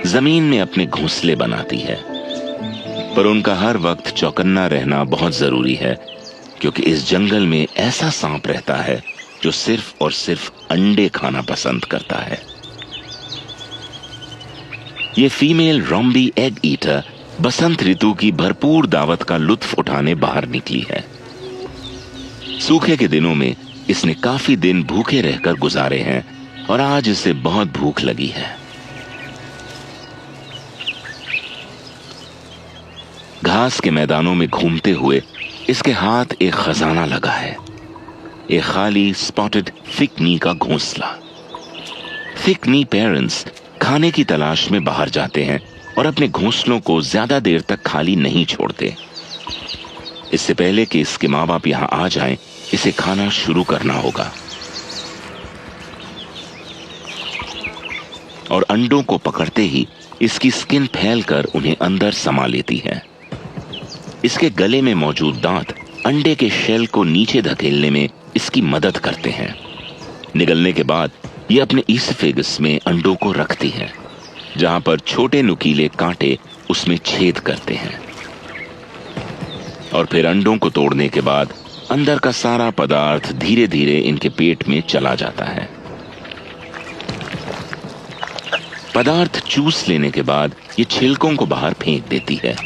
जमीन में अपने घोंसले बनाती है। पर उनका हर वक्त चौकन्ना रहना बहुत जरूरी है, क्योंकि इस जंगल में ऐसा सांप रहता है जो सिर्फ और सिर्फ अंडे खाना पसंद करता है। ये फीमेल रोम्बी एग ईटर बसंत ऋतु की भरपूर दावत का लुत्फ उठाने बाहर निकली है। सूखे के दिनों में इसने काफी दिन भूखे रहकर गुजारे हैं और आज इसे बहुत भूख लगी है। घास के मैदानों में घूमते हुए इसके हाथ एक खजाना लगा है, एक खाली स्पॉटेड थिक नी का घोंसला। थिक नी पेरेंट्स खाने की तलाश में बाहर जाते हैं और अपने घोंसलों को ज्यादा देर तक खाली नहीं छोड़ते। इससे पहले कि इसके माँ बाप यहां आ जाएं, इसे खाना शुरू करना होगा। और अंडों को पकड़ते ही इसकी स्किन फैलकर उन्हें अंदर समा लेती है। इसके गले में मौजूद दांत अंडे के शेल को नीचे धकेलने में इसकी मदद करते हैं। निगलने के बाद ये अपने ईसोफेगस में अंडों को रखती है, जहां पर छोटे नुकीले कांटे उसमें छेद करते हैं। और फिर अंडों को तोड़ने के बाद अंदर का सारा पदार्थ धीरे धीरे इनके पेट में चला जाता है। पदार्थ चूस लेने के बाद ये छिलकों को बाहर फेंक देती है।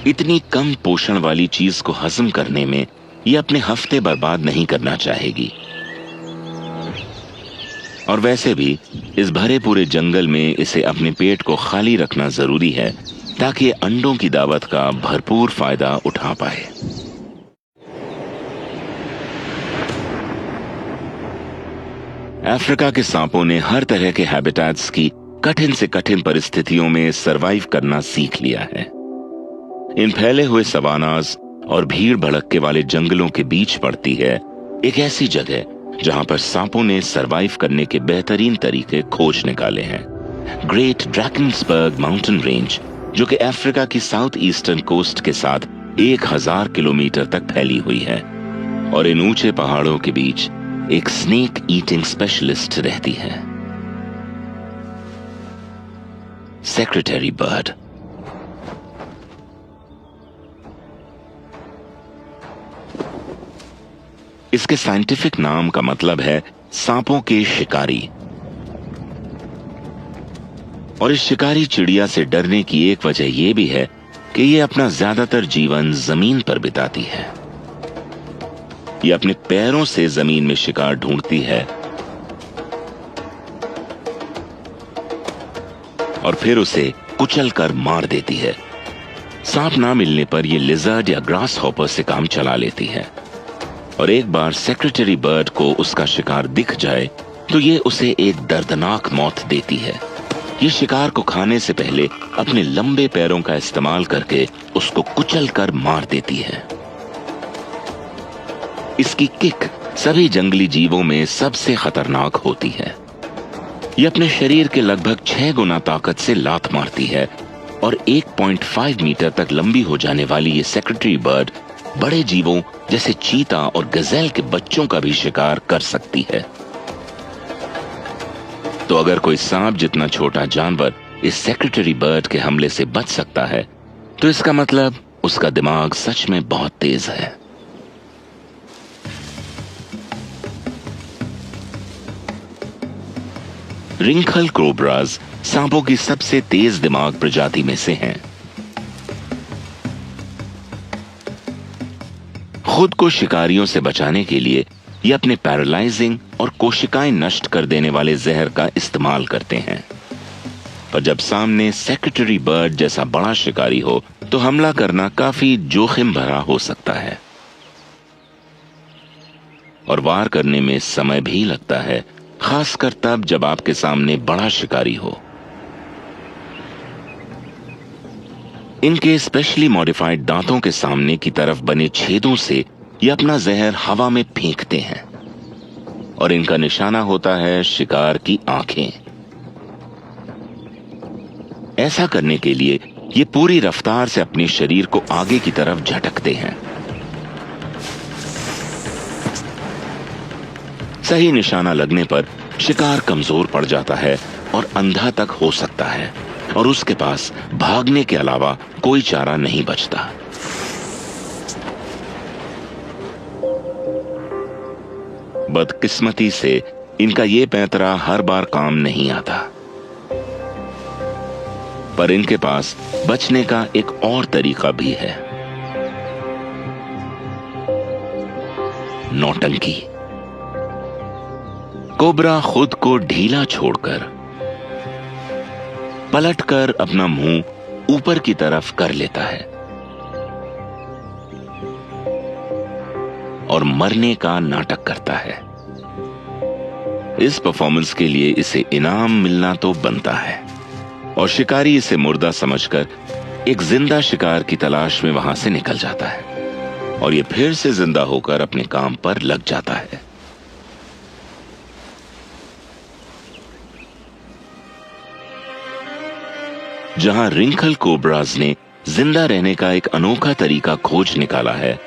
इतनी कम पोषण वाली चीज को हजम करने में ये अपने हफ्ते बर्बाद नहीं करना चाहेगी। और वैसे भी इस भरे पूरे जंगल में इसे अपने पेट को खाली रखना जरूरी है, ताकि ये अंडों की दावत का भरपूर फायदा उठा पाए। अफ्रीका के सांपों ने हर तरह के हैबिटेट्स की कठिन से कठिन परिस्थितियों में सरवाइव करना सीख लिया है। इन फैले हुए सवानाज और भीड़ भड़क्के वाले जंगलों के बीच पड़ती है एक ऐसी जगह जहां पर सांपों ने सरवाइव करने के बेहतरीन तरीके खोज निकाले हैं। ग्रेट ड्रैकेंसबर्ग माउंटेन रेंज, जो कि अफ्रीका की साउथ ईस्टर्न कोस्ट के साथ 1000 किलोमीटर तक फैली हुई है। और इन ऊंचे पहाड़ों के बीच एक स्नेक ईटिंग स्पेशलिस्ट रहती है, सेक्रेटरी बर्ड। इसके साइंटिफिक नाम का मतलब है सांपों के शिकारी। और इस शिकारी चिड़िया से डरने की एक वजह यह भी है कि यह अपना ज्यादातर जीवन जमीन पर बिताती है। यह अपने पैरों से जमीन में शिकार ढूंढती है और फिर उसे कुचलकर मार देती है। सांप ना मिलने पर यह लिजर्ड या ग्रास हॉपर से काम चला लेती है। और एक बार सेक्रेटरी बर्ड को उसका शिकार दिख जाए तो ये उसे एक दर्दनाक मौत देती है। ये शिकार को खाने से पहले अपने लंबे पैरों का इस्तेमाल करके उसको कुचलकर मार देती है। इसकी किक सभी जंगली जीवों में सबसे खतरनाक होती है। ये अपने शरीर के लगभग 6 गुना ताकत से लात मारती है और 1.5 मीटर तक लंबी हो जाने वाली ये सेक्रेटरी बर्ड बड़े जीवों जैसे चीता और गजेल के बच्चों का भी शिकार कर सकती है। तो अगर कोई सांप जितना छोटा जानवर इस सेक्रेटरी बर्ड के हमले से बच सकता है, तो इसका मतलब उसका दिमाग सच में बहुत तेज है। रिंखल कोब्राज सांपों की सबसे तेज दिमाग प्रजाति में से हैं। खुद को शिकारियों से बचाने के लिए ये अपने पैरालाइजिंग और कोशिकाएं नष्ट कर देने वाले जहर का इस्तेमाल करते हैं। पर जब सामने सेक्रेटरी बर्ड जैसा बड़ा शिकारी हो तो हमला करना काफी जोखिम भरा हो सकता है और वार करने में समय भी लगता है, खासकर तब जब आपके सामने बड़ा शिकारी हो। इनके स्पेशली मॉडिफाइड दांतों के सामने की तरफ बने छेदों से ये अपना जहर हवा में फेंकते हैं और इनका निशाना होता है शिकार की आंखें। ऐसा करने के लिए ये पूरी रफ्तार से अपने शरीर को आगे की तरफ झटकते हैं। सही निशाना लगने पर शिकार कमजोर पड़ जाता है और अंधा तक हो सकता है और उसके पास भागने के अलावा कोई चारा नहीं बचता। बदकिस्मती से इनका ये पैंतरा हर बार काम नहीं आता, पर इनके पास बचने का एक और तरीका भी है, नौटंकी। कोबरा खुद को ढीला छोड़कर पलटकर अपना मुंह ऊपर की तरफ कर लेता है और मरने का नाटक करता है। इस परफॉर्मेंस के लिए इसे इनाम मिलना तो बनता है और शिकारी इसे मुर्दा समझकर एक जिंदा शिकार की तलाश में वहां से निकल जाता है और ये फिर से जिंदा होकर अपने काम पर लग जाता है। जहां रिंकल कोबराज ने जिंदा रहने का एक अनोखा तरीका खोज निकाला है,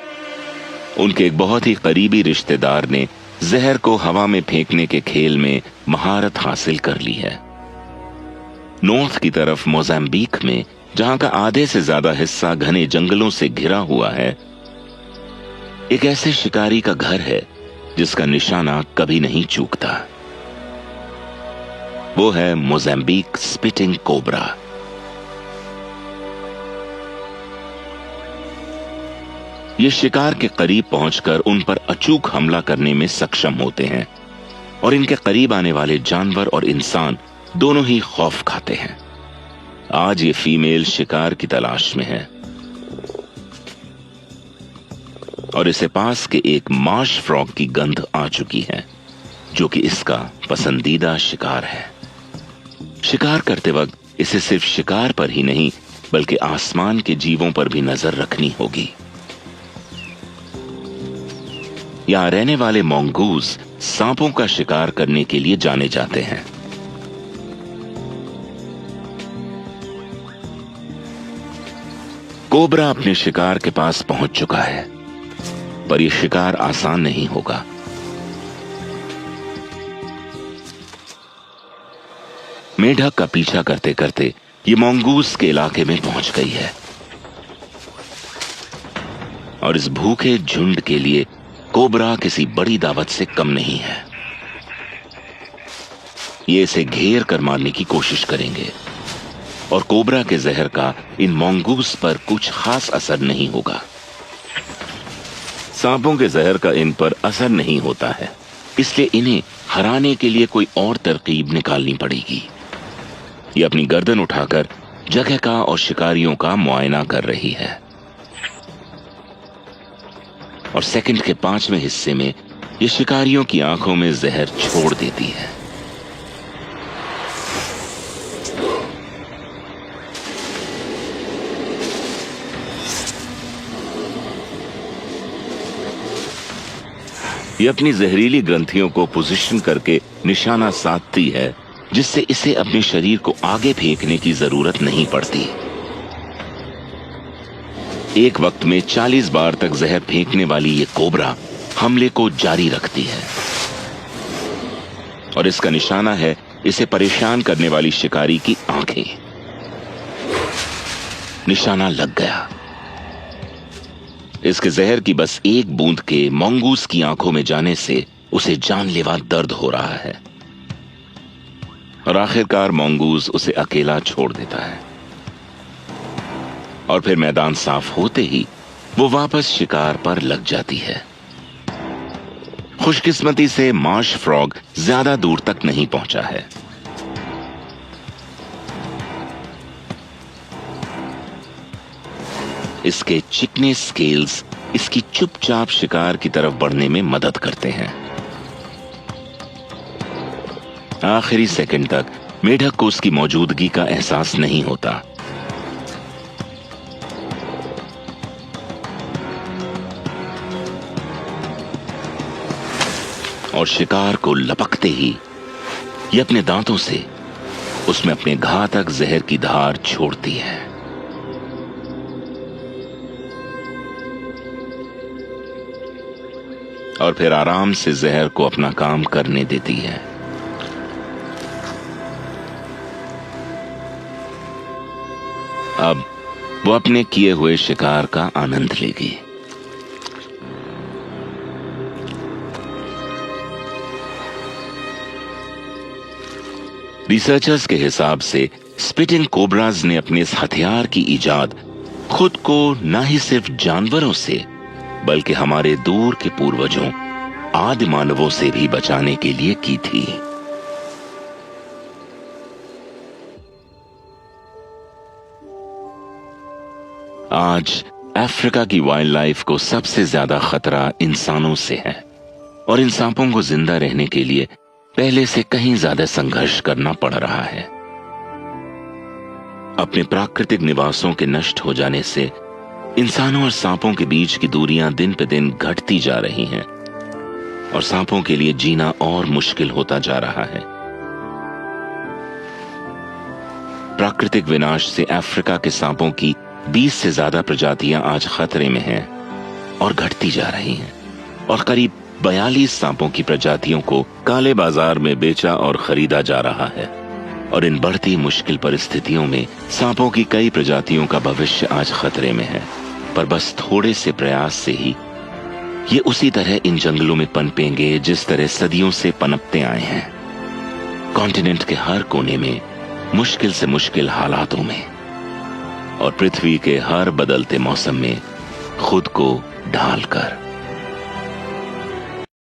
उनके एक बहुत ही करीबी रिश्तेदार ने जहर को हवा में फेंकने के खेल में महारत हासिल कर ली है। नॉर्थ की तरफ मोजाम्बिक में, जहां का आधे से ज्यादा हिस्सा घने जंगलों से घिरा हुआ है, एक ऐसे शिकारी का घर है जिसका निशाना कभी नहीं चूकता। वो है मोजाम्बिक स्पिटिंग कोबरा। ये शिकार के करीब पहुंचकर उन पर अचूक हमला करने में सक्षम होते हैं और इनके करीब आने वाले जानवर और इंसान दोनों ही खौफ खाते हैं। आज ये फीमेल शिकार की तलाश में है और इसे पास के एक मार्श फ्रॉग की गंध आ चुकी है, जो कि इसका पसंदीदा शिकार है। शिकार करते वक्त इसे सिर्फ शिकार पर ही नहीं बल्कि आसमान के जीवों पर भी नजर रखनी होगी। यहां रहने वाले मोंगूज सांपों का शिकार करने के लिए जाने जाते हैं। कोबरा अपने शिकार के पास पहुंच चुका है, पर यह शिकार आसान नहीं होगा। मेढक का पीछा करते करते ये मोंगूज के इलाके में पहुंच गई है और इस भूखे झुंड के लिए कोबरा किसी बड़ी दावत से कम नहीं है। ये इसे घेर कर मारने की कोशिश करेंगे और कोबरा के जहर का इन मोंगूज पर कुछ खास असर नहीं होगा। सांपों के जहर का इन पर असर नहीं होता है, इसलिए इन्हें हराने के लिए कोई और तरकीब निकालनी पड़ेगी। ये अपनी गर्दन उठाकर जगह का और शिकारियों का मुआयना कर रही है और सेकंड के 5वें हिस्से में ये शिकारियों की आंखों में जहर छोड़ देती है। ये अपनी जहरीली ग्रंथियों को पोजीशन करके निशाना साधती है, जिससे इसे अपने शरीर को आगे फेंकने की जरूरत नहीं पड़ती। एक वक्त में 40 बार तक जहर फेंकने वाली ये कोबरा हमले को जारी रखती है और इसका निशाना है इसे परेशान करने वाली शिकारी की आंखें। निशाना लग गया। इसके जहर की बस एक बूंद के मोंगूज की आंखों में जाने से उसे जानलेवा दर्द हो रहा है और आखिरकार मोंगूज उसे अकेला छोड़ देता है और फिर मैदान साफ होते ही वो वापस शिकार पर लग जाती है। खुशकिस्मती से मार्श फ्रॉग ज्यादा दूर तक नहीं पहुंचा है। इसके चिकने स्केल्स इसकी चुपचाप शिकार की तरफ बढ़ने में मदद करते हैं। आखिरी सेकंड तक मेढक को उसकी मौजूदगी का एहसास नहीं होता। और शिकार को लपकते ही ये अपने दांतों से उसमें अपने घातक जहर की धार छोड़ती है। और फिर आराम से जहर को अपना काम करने देती है। अब वो अपने किए हुए शिकार का आनंद लेगी। रिसर्चर्स के हिसाब से स्पिटिंग कोबराज ने अपने इस हथियार की इजाद खुद को न ही सिर्फ जानवरों से बल्कि हमारे दूर के पूर्वजों आदि मानवों से भी बचाने के लिए की थी। आज अफ्रीका की वाइल्ड लाइफ को सबसे ज्यादा खतरा इंसानों से है और इन सांपों को जिंदा रहने के लिए पहले से कहीं ज्यादा संघर्ष करना पड़ रहा है। अपने प्राकृतिक निवासों के नष्ट हो जाने से इंसानों और सांपों के बीच की दूरियां दिन पे दिन घटती जा रही हैं और सांपों के लिए जीना और मुश्किल होता जा रहा है। प्राकृतिक विनाश से अफ्रीका के सांपों की 20 से ज्यादा प्रजातियां आज खतरे में हैं और घटती जा रही हैं और करीब 42 सांपों की प्रजातियों को काले बाजार में बेचा और खरीदा जा रहा है। और इन बढ़ती मुश्किल परिस्थितियों में सांपों की कई प्रजातियों का भविष्य आज खतरे में है, पर बस थोड़े से प्रयास से ही ये उसी तरह इन जंगलों में पनपेंगे जिस तरह सदियों से पनपते आए हैं, कॉन्टिनेंट के हर कोने में, मुश्किल से मुश्किल हालातों में और पृथ्वी के हर बदलते मौसम में खुद को ढालकर।